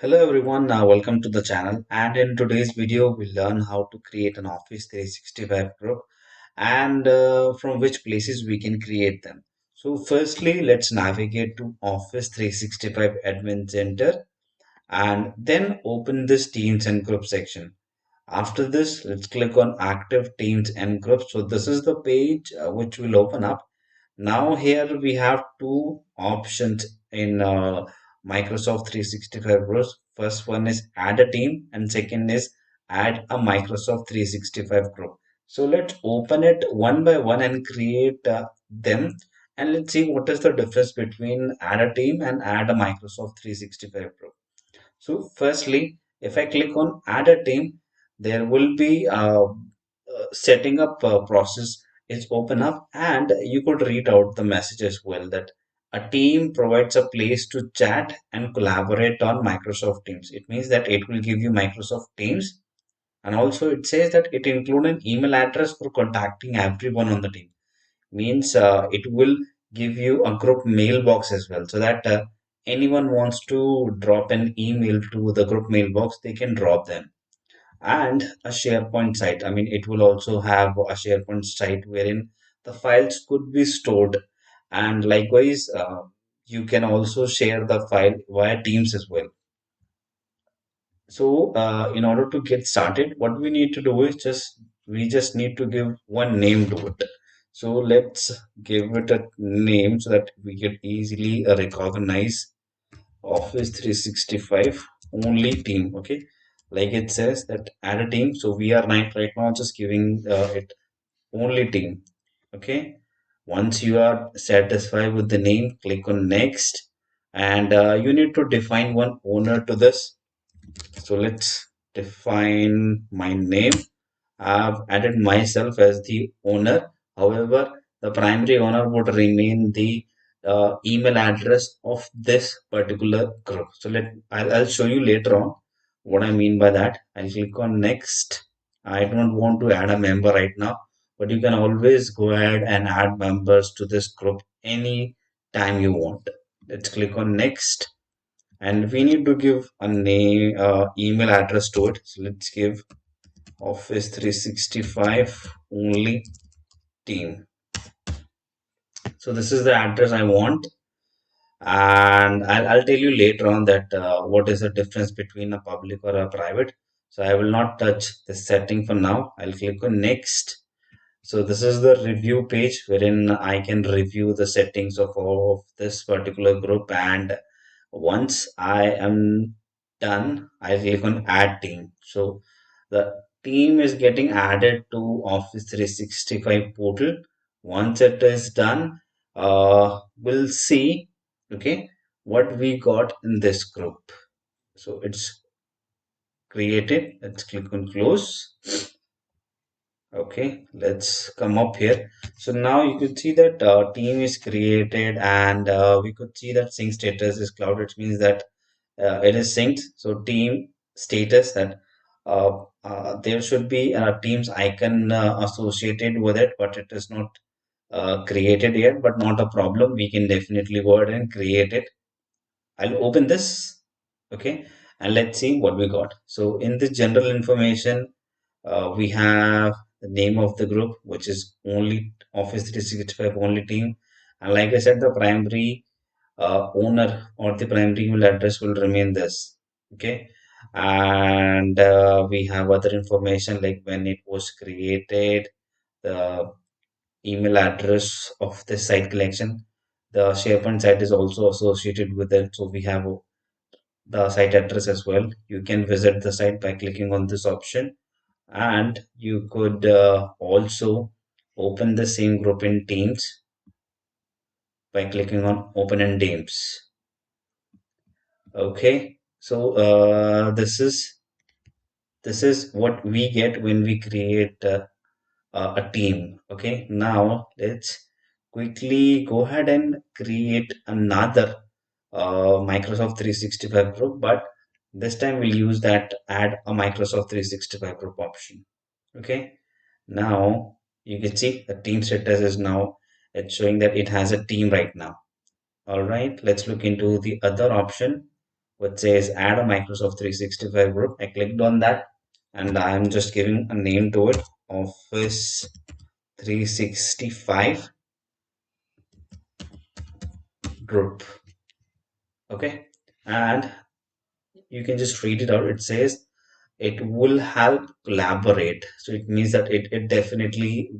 Hello everyone, welcome to the channel, and in today's video we'll learn how to create an Office 365 group and from which places we can create them. So firstly, let's navigate to Office 365 Admin Center and then open this Teams and Group section. After this, let's click on Active Teams and Groups. So this is the page which will open up. Now here we have two options in Microsoft 365 Groups. First one is add a team and second is add a Microsoft 365 group. So let's open it one by one and create them, and let's see what is the difference between add a team and add a Microsoft 365 group. So firstly, if I click on add a team, there will be setting up process is open up, and you could read out the message as well that a team provides a place to chat and collaborate on Microsoft Teams. It means that it will give you Microsoft Teams, and also it says that it include an email address for contacting everyone on the team. Means it will give you a group mailbox as well, so that anyone wants to drop an email to the group mailbox, they can drop them. And a SharePoint site. I mean, it will also have a SharePoint site wherein the files could be stored. And likewise, you can also share the file via Teams as well. So, in order to get started, what we need to do is we just need to give one name to it. So let's give it a name so that we can easily recognize Office 365 only team. Okay, like it says that add a team. So we are right now just giving it only team. Okay, once you are satisfied with the name, click on next, and you need to define one owner to this. So let's define my name. I've added myself as the owner. However, the primary owner would remain the email address of this particular group. So I'll show you later on what I mean by that. I'll click on next. I don't want to add a member right now, but you can always go ahead and add members to this group any time you want. Let's click on next, and we need to give a name, email address to it. So let's give Office 365 only team. So this is the address I want, and I'll tell you later on that what is the difference between a public or a private. So I will not touch the setting for now. I'll click on next. So this is the review page wherein I can review the settings of all of this particular group, and once I am done, I click on add team. So the team is getting added to Office 365 portal. Once it is done, we'll see, okay, what we got in this group. So it's created. Let's click on close. Okay, let's come up here. So now you could see that team is created, and we could see that sync status is cloud. It means that it is synced. So team status, that there should be a Teams icon associated with it, but it is not created yet. But not a problem. We can definitely go ahead and create it. I'll open this. Okay, and let's see what we got. So in this general information, we have the name of the group, which is only Office 365 only team. And like I said, the primary owner or the primary email address will remain this. Okay, and we have other information like when it was created, the email address of the site collection. The SharePoint site is also associated with it, so we have the site address as well. You can visit the site by clicking on this option, and you could also open the same group in Teams by clicking on open in Teams. Okay, so this is what we get when we create a team. Okay, now let's quickly go ahead and create another Microsoft 365 group, but this time we'll use that add a Microsoft 365 group option. Okay, now you can see the team status is now, it's showing that it has a team right now. All right, let's look into the other option, which says add a Microsoft 365 group. I clicked on that and I'm just giving a name to it, Office 365 group. Okay, and you can just read it out. It says it will help collaborate. So it means that it definitely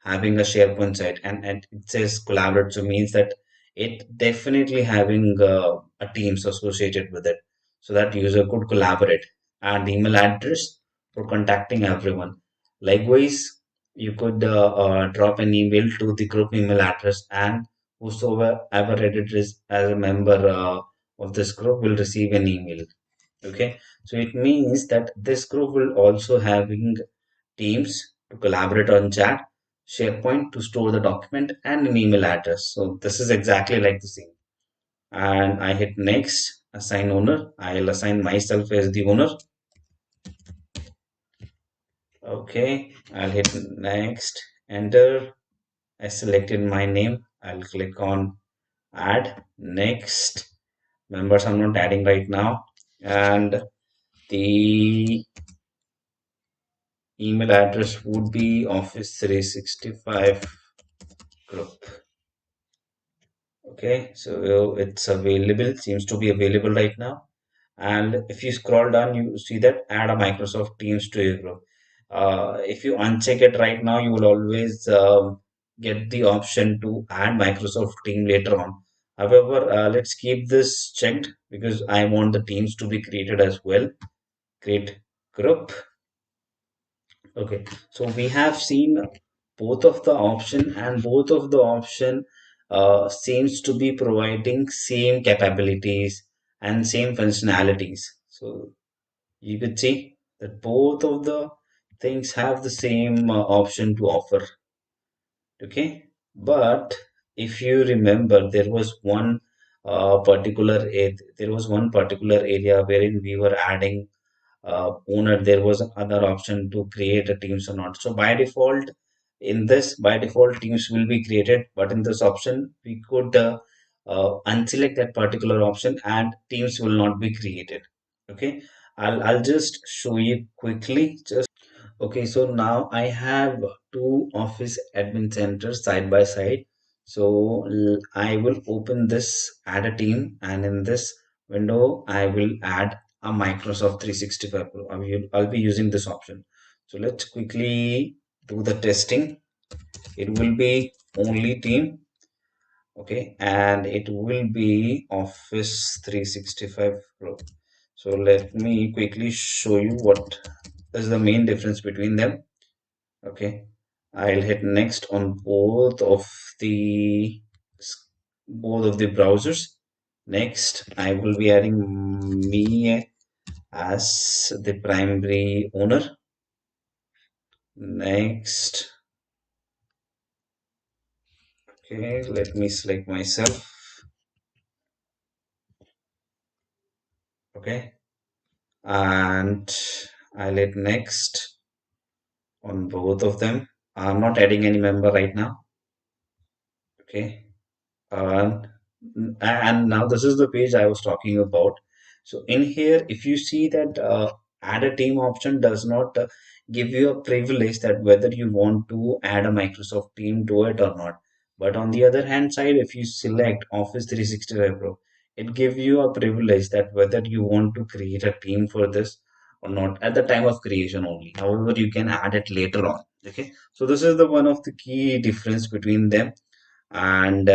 having a SharePoint site, and it says collaborate, so means that it definitely having a Teams associated with it, so that user could collaborate, and email address for contacting everyone. Likewise, you could drop an email to the group email address, and whosoever ever edit is as a member of this group will receive an email. Okay, so it means that this group will also having Teams to collaborate on chat, SharePoint to store the document, and an email address. So this is exactly like the same. And I hit next, assign owner. I'll assign myself as the owner. Okay, I'll hit next, enter. I selected my name. I'll click on add, next. Members I'm not adding right now. And the email address would be Office 365 group. Okay, so it's available, seems to be available right now. And if you scroll down, you see that add a Microsoft Teams to your group. If you uncheck it right now, you will always get the option to add Microsoft Team later on. However, let's keep this checked because I want the teams to be created as well. Create group. Okay, so we have seen both of the option, and both of the option seems to be providing same capabilities and same functionalities. So you could see that both of the things have the same option to offer. Okay, but if you remember, there was one particular area wherein we were adding owner, there was another option to create a teams or not. So by default, by default teams will be created, but in this option we could unselect that particular option and teams will not be created. Okay, I'll just show you quickly. Okay, so now I have two Office admin centers side by side. So I will open this, add a team, and in this window, I will add a Microsoft 365 Pro. I'll be using this option. So let's quickly do the testing. It will be only team, okay, and it will be Office 365 Pro. So let me quickly show you what is the main difference between them. Okay, I'll hit next on both of the browsers. Next, I will be adding me as the primary owner. Next, okay, let me select myself. Okay, and I'll hit next on both of them. I'm not adding any member right now. Okay, and and now this is the page I was talking about. So in here, if you see that add a team option does not give you a privilege that whether you want to add a Microsoft team to it or not. But on the other hand side, if you select Office 365 Pro, it gives you a privilege that whether you want to create a team for this or not at the time of creation only. However, you can add it later on. Okay, so this is the one of the key difference between them, and